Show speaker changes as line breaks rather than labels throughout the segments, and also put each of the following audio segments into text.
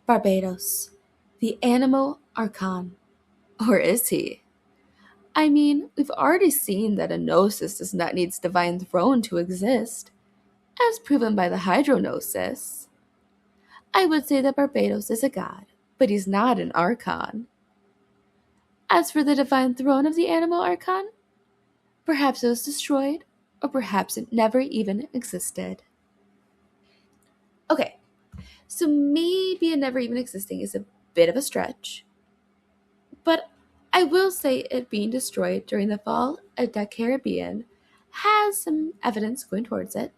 Barbatos, the Anemo Archon. Or is he? I mean, we've already seen that a gnosis does not need divine throne to exist, as proven by the hydrognosis. I would say that Barbatos is a god, but he's not an archon. As for the divine throne of the Anemo Archon, perhaps it was destroyed, or perhaps it never even existed. Okay, so maybe it never even existing is a bit of a stretch, but I will say it being destroyed during the fall of the Caribbean has some evidence going towards it.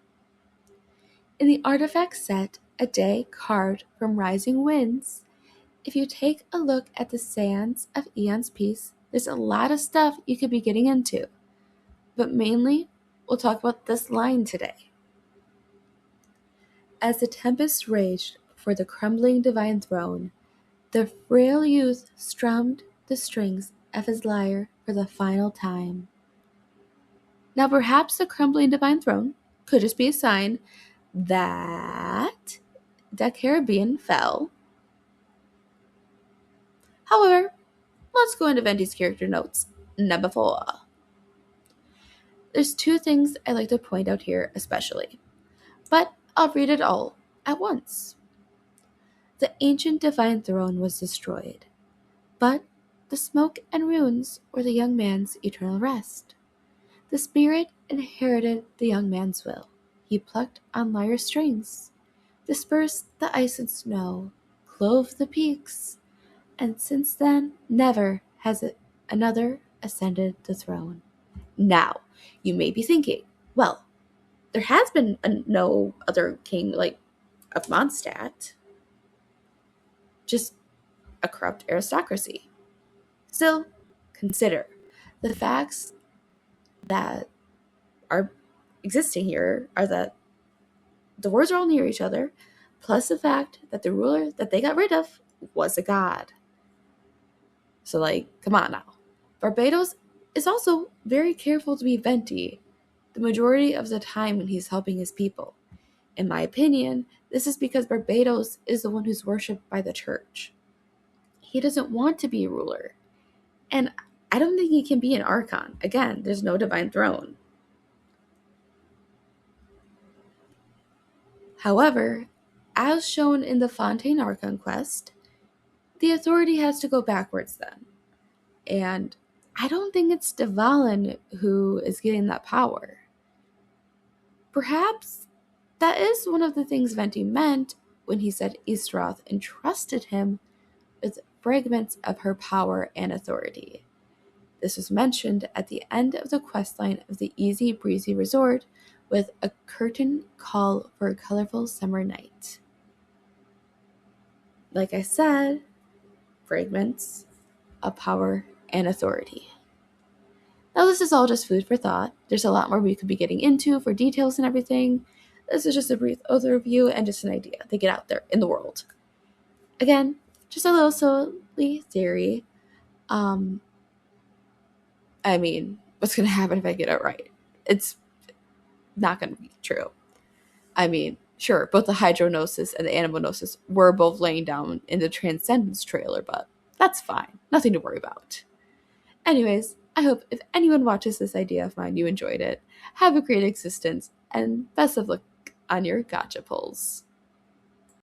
In the artifact set, A Day Carved from Rising Winds, if you take a look at the sands of Eon's Peace, there's a lot of stuff you could be getting into. But mainly, we'll talk about this line today. As the tempest raged before the crumbling divine throne, the frail youth strummed the strings of his lyre for the final time. Now perhaps the crumbling divine throne could just be a sign that the Caribbean fell. However, let's go into Venti's character notes. Number 4. There's two things I'd like to point out here especially, but I'll read it all at once. The ancient divine throne was destroyed, but the smoke and ruins were the young man's eternal rest. The spirit inherited the young man's will. He plucked on lyre strings, dispersed the ice and snow, clove the peaks, and since then never has another ascended the throne. Now, you may be thinking, well, there has been no other king of Mondstadt, just a corrupt aristocracy. Still, consider the facts that are existing here are that the words are all near each other, plus the fact that the ruler that they got rid of was a god. So, come on now. Barbatos is also very careful to be Venti the majority of the time when he's helping his people. In my opinion, this is because Barbatos is the one who's worshipped by the church. He doesn't want to be a ruler. And I don't think he can be an archon. Again, there's no divine throne. However, as shown in the Fontaine Archon quest, the authority has to go backwards then. And I don't think it's Dvalin who is getting that power. Perhaps that is one of the things Venti meant when he said Isroth entrusted him with fragments of her power and authority. This was mentioned at the end of the questline of the Easy Breezy Resort with a curtain call for a colorful summer night. Like I said, fragments of power and authority. Now this is all just food for thought. There's a lot more we could be getting into for details and everything. This is just a brief overview and just an idea to get out there in the world. Again, just a little silly theory. I mean, what's going to happen if I get it right? It's not going to be true. I mean, sure, both the hydrognosis and the anemo were both laying down in the Transcendence trailer, but that's fine. Nothing to worry about. Anyways, I hope if anyone watches this idea of mine, you enjoyed it. Have a great existence, and best of luck on your gotcha pulls.